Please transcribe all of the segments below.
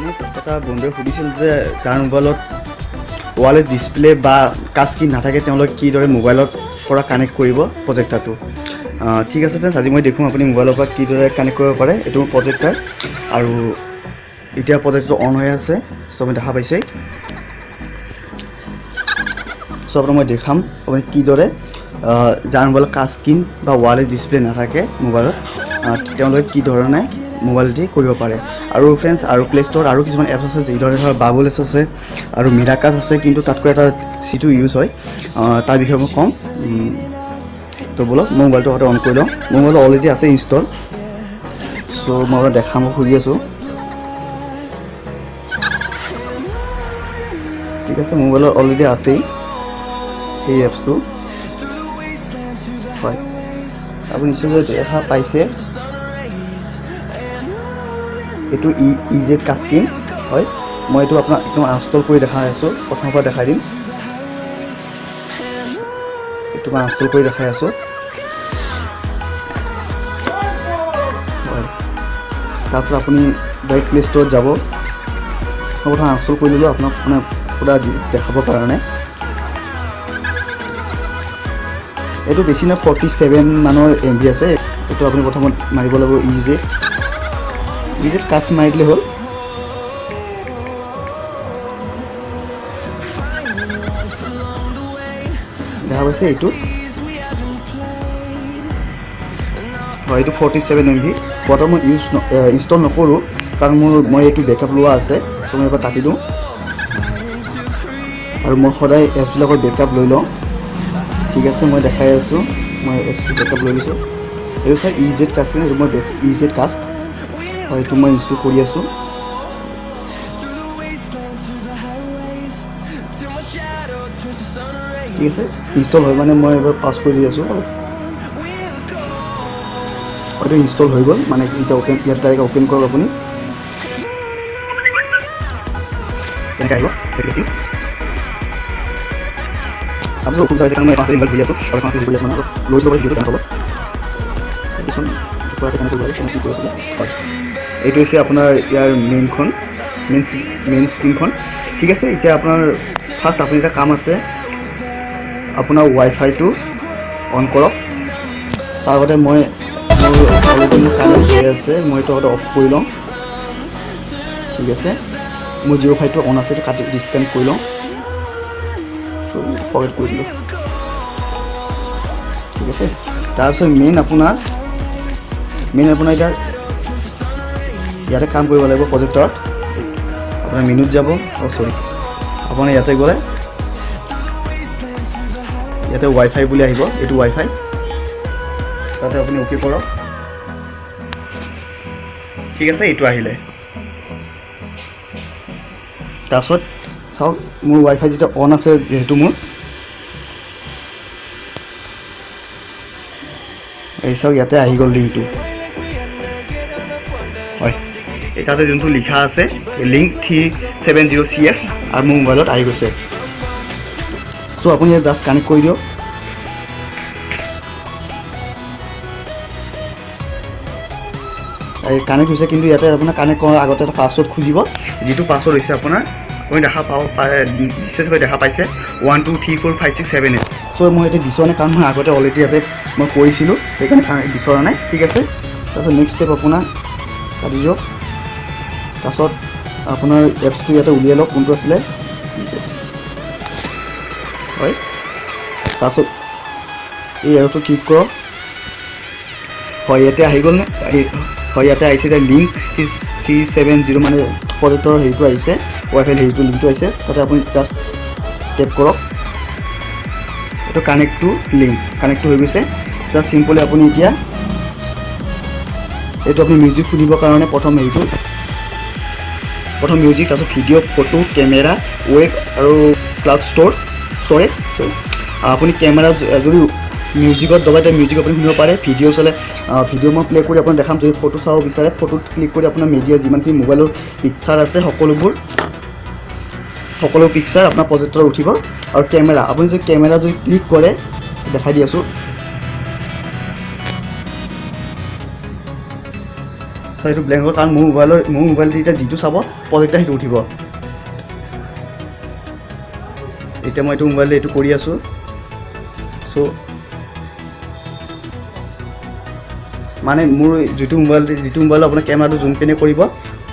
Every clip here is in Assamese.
মোক এটা বন্ধুৱে সুধিছিল যে যাৰ মোবাইলত ৱালেট ডিছপ্লে বা কাচ স্ক্ৰীন নাথাকে তেওঁলোকে কিদৰে মোবাইলৰ পৰা কানেক্ট কৰিব প্ৰজেক্টাৰটো। ঠিক আছে ফ্ৰেণ্ডছ, আজি মই দেখুৱাম আপুনি মোবাইলৰ পৰা কিদৰে কানেক্ট কৰিব পাৰে। এইটো মোৰ প্ৰজেক্টাৰ আৰু এতিয়া প্ৰজেক্টটো অন হৈ আছে, চ' আপুনি দেখা পাইছে। চ' আপোনাক মই দেখাম আপুনি কিদৰে যাৰ মোবাইলত কাচ স্ক্ৰীন বা ৱালেট ডিছপ্লে নাথাকে মোবাইলত তেওঁলোকে কি ধৰণে মোবাইলটি কৰিব পাৰে। আৰু ফ্ৰেণ্ডছ আৰু প্লে ষ্ট'ৰত আৰু কিছুমান এপছ আছে যিদৰে ধৰক বাবুল এপছ আছে আৰু মিৰাকাছ আছে, কিন্তু তাতকৈ এটা যিটো ইউজ হয় তাৰ বিষয়ে মই ক'ম। তো বলক মই মোবাইলটো সদায় অন কৰি লওঁ। মোৰ মোবাইলত অলৰেডি আছে ইনষ্টল, চ' মই দেখাব খুজি আছোঁ। ঠিক আছে, মোবাইলত অলৰেডি আছেই এই এপছটো। হয়, আপুনি নিশ্চয় দেখা পাইছে, এইটো ইজেড কাচ স্ক্ৰীন হয়। মই এইটো আপোনাক একদম আনষ্টল কৰি দেখাই আছোঁ, প্ৰথমৰ পৰা দেখাই দিম। এইটো মই আনষ্টল কৰি দেখাই আছোঁ। হয়, তাৰপিছত আপুনি ডাইৰেক্ট প্লে ষ্ট'ৰত যাব। মই প্ৰথম আনষ্টল কৰি ল'লোঁ আপোনাক মানে পুৰা দেখাবৰ কাৰণে। এইটো বেছি নহয় 47 মানৰ MB আছে। এইটো আপুনি প্ৰথমত মাৰিব লাগিব ইজেড কাচ মাৰি দিলে হ'ল। দেখা পাইছে এইটো হয়, এইটো 47 MB। বৰ্তমান মই ইনষ্টল নকৰোঁ কাৰণ মই এইটো বেকআপ লোৱা আছে, ত' মই এবাৰ কাটি দিওঁ। আৰু মই সদায় এপছবিলাকৰ বেকআপ লৈ লওঁ। ঠিক আছে, মই দেখাই আছোঁ, মই এপছটো বেকআপ লৈ লৈছোঁ। এইটো চাই ইজেড কাষ্ট, এইটো মই ইজেড কাষ্ট হয়, এইটো মই ইনষ্টল কৰি আছোঁ। ঠিক আছে, ইনষ্টল হয় মানে মই এবাৰ পাছ কৰি দি আছোঁ। হয়তো ইনষ্টল হৈ গ'ল, মানে এতিয়া ইয়াত ডাইৰেক্ট অ'পেন কৰক আপুনি। তেনেকৈ আহিব আপুনি অসুবিধা হৈছে কাৰণ মই 5 মিনিট ঘূৰি আছোঁ আৰু 5 মিনিট ঘূৰি আছোঁ মানে লৈ ল'ব ভিডিঅ'টো কেনেকৈ হ'ব। হয়, এইটো হৈছে আপোনাৰ ইয়াৰ মেইন স্ক্ৰীণখন। ঠিক আছে, এতিয়া আপোনাৰ ফাৰ্ষ্ট আপুনি এটা কাম আছে, আপোনাৰ ৱাইফাইটো অন কৰক। তাৰ আগতে মোৰ অলৰেডি মোৰ কানেক্ট হৈ আছে, মই এইটো আগতে অফ কৰি লওঁ। ঠিক আছে, মোৰ জিঅ' ফাইটো অন আছে, এইটো ডিছকানেক্ট কৰি লওঁ। ফৰৱাৰ্ড কৰি দিলোঁ। ঠিক আছে, তাৰপিছত মেইন আপোনাৰ এতিয়া ইয়াতে কাম কৰিব লাগিব প্ৰজেক্টৰত। আপোনাৰ মেনুত যাব, আপোনাৰ ইয়াতে গ'লে ইয়াতে ৱাইফাই বুলি আহিব, এইটো ৱাইফাই, তাতে আপুনি অ'কে কৰক। ঠিক আছে, এইটো আহিলে। তাৰপিছত চাওক মোৰ ৱাইফাই যেতিয়া অন আছে, যিহেতু মোৰ এই চাওক ইয়াতে আহি গ'ল লিংকটো। হয়, তাতে যোনটো লিখা আছে লিংক 370 CF আৰু মোৰ মোবাইলত আহি গৈছে। চ' আপুনি ইয়াত জাষ্ট কানেক্ট কৰি দিয়ক। কানেক্ট হৈছে, কিন্তু ইয়াতে আপোনাৰ কানেক্ট কৰাৰ আগতে এটা পাছৱৰ্ড খুজিব, যিটো পাছৱৰ্ড হৈছে আপোনাৰ আপুনি দেখা নিশ্চয় দেখা পাইছে 1 2 3 4 5 6 7 8। চ' মই এতিয়া বিচৰা নাই কাৰণ মই আগতে অলৰেডি ইয়াতে মই কৰিছিলোঁ, সেইকাৰণে বিচৰা নাই। ঠিক আছে, তাৰপিছত নেক্সট ষ্টেপ আপোনাৰ কাটি দিয়ক। তাৰপাছত আপোনাৰ এপছটো ইয়াতে উলিয়াই লওক, কোনটো আছিলে। হয়, তাৰপাছত এই এৰোটো ক্লিক কৰক। হয়, ইয়াতে আহি গ'ল নে? হয়, ইয়াতে আহিছে এতিয়া লিংক 370 মানে প্ৰজেক্টৰ হেৰিটো আহিছে, ৱাইফাই হেৰিটো লিংকটো আহিছে, তাতে আপুনি জাষ্ট টেপ কৰক। এইটো কানেক্ট হৈ গৈছে। জাষ্ট চিম্পলি আপুনি এতিয়া এইটো আপুনি মিউজিক শুনিবৰ কাৰণে প্ৰথম মিউজিক, তাৰপিছত ভিডিঅ', ফটো, কেমেৰা, ৱেব আৰু ক্লাউড ষ্ট'ৰেজ। আপুনি কেমেৰা যদি মিউজিকত দবাই মিউজিক আপুনি শুনিব পাৰে। ভিডিঅ' চালে ভিডিঅ' মই প্লে' কৰি আপোনাক দেখাম। যদি ফটো চাব বিচাৰে, ফটোত ক্লিক কৰি আপোনাৰ মিডিয়া যিমানখিনি মোবাইলৰ পিকচাৰ আছে সকলো পিকচাৰ আপোনাৰ প্ৰজেক্টৰত উঠিব। আৰু কেমেৰা, আপুনি যদি কেমেৰা যদি ক্লিক কৰে, দেখাই দি আছোঁ এইটো ব্লেংক হ'ল কাৰণ মোৰ মোবাইলত এতিয়া যিটো চাব প্ৰজেক্টৰ সেইটো উঠিব। এতিয়া মই এইটো মোবাইলত এইটো কৰি আছোঁ। চ' মানে মোৰ যিটো মোবাইলত আপোনাৰ কেমেৰাটো জুম পিনে কৰিব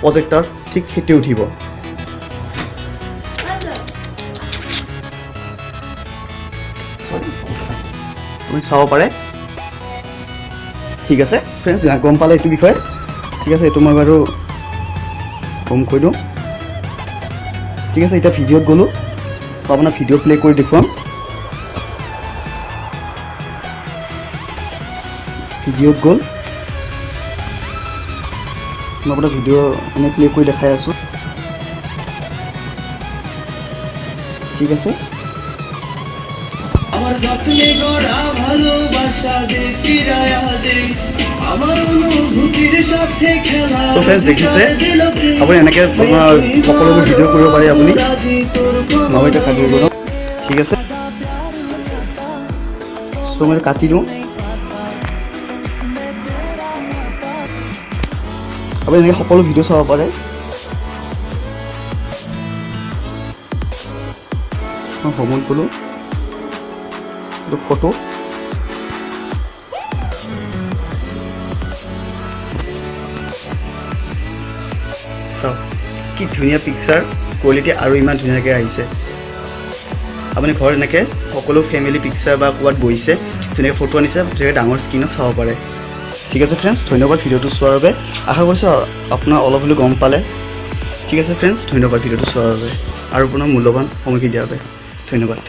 প্ৰজেক্টৰ ঠিক সেইটোৱে উঠিব। আপুনি চাব পাৰে। ঠিক আছে ফ্ৰেণ্ডছ, গম পালে এইটো বিষয়ে। ঠিক আছে, এইটো মই বাৰু কম কৰি দিওঁ। ঠিক আছে, এতিয়া ভিডিঅ'ত গ'লোঁ, আপোনাৰ ভিডিঅ' প্লে' কৰি দেখুৱাম। ভিডিঅ'ত গ'ল, মই আপোনাৰ ভিডিঅ' এনে প্লে' কৰি দেখাই আছোঁ। ঠিক আছে, আমাৰ যত্নে গড়া ভালোবাসা দে ফিৰায়া দে আমাৰ অনুভূতিৰ সাথে খেলা। তো ফ্ৰেণ্ডছ দেখিছে আপুনি এনেকৈ আপোনাৰ সকলোবোৰ ভিডিঅ' কৰিব পাৰে আপুনি। মই এতিয়া কাটি দিওঁ। ঠিক আছে, চ' মই কাটি দিওঁ। আপুনি এনেকৈ সকলো ভিডিঅ' চাব পাৰে। মই ভ্ৰমণ কৰোঁ, এইটো ফটো। চাওক কি ধুনীয়া পিকচাৰ কোৱালিটি আৰু ইমান ধুনীয়াকৈ আহিছে। আপুনি ঘৰত এনেকৈ সকলো ফেমিলি পিকচাৰ বা ক'ৰবাত বহিছে ধুনীয়াকৈ ফটো আনিছে, ধুনীয়াকৈ ডাঙৰ স্ক্ৰীণত চাব পাৰে। ঠিক আছে ফ্ৰেণ্ডছ, ধন্যবাদ ভিডিঅ'টো চোৱাৰ বাবে। আশা কৰিছোঁ আপোনাৰ অলপ হ'লেও গম পালে। ঠিক আছে ফ্ৰেণ্ডছ, ধন্যবাদ ভিডিঅ'টো চোৱাৰ বাবে আৰু আপোনাৰ মূল্যৱান সময়খিনি দিয়াৰ বাবে ধন্যবাদ।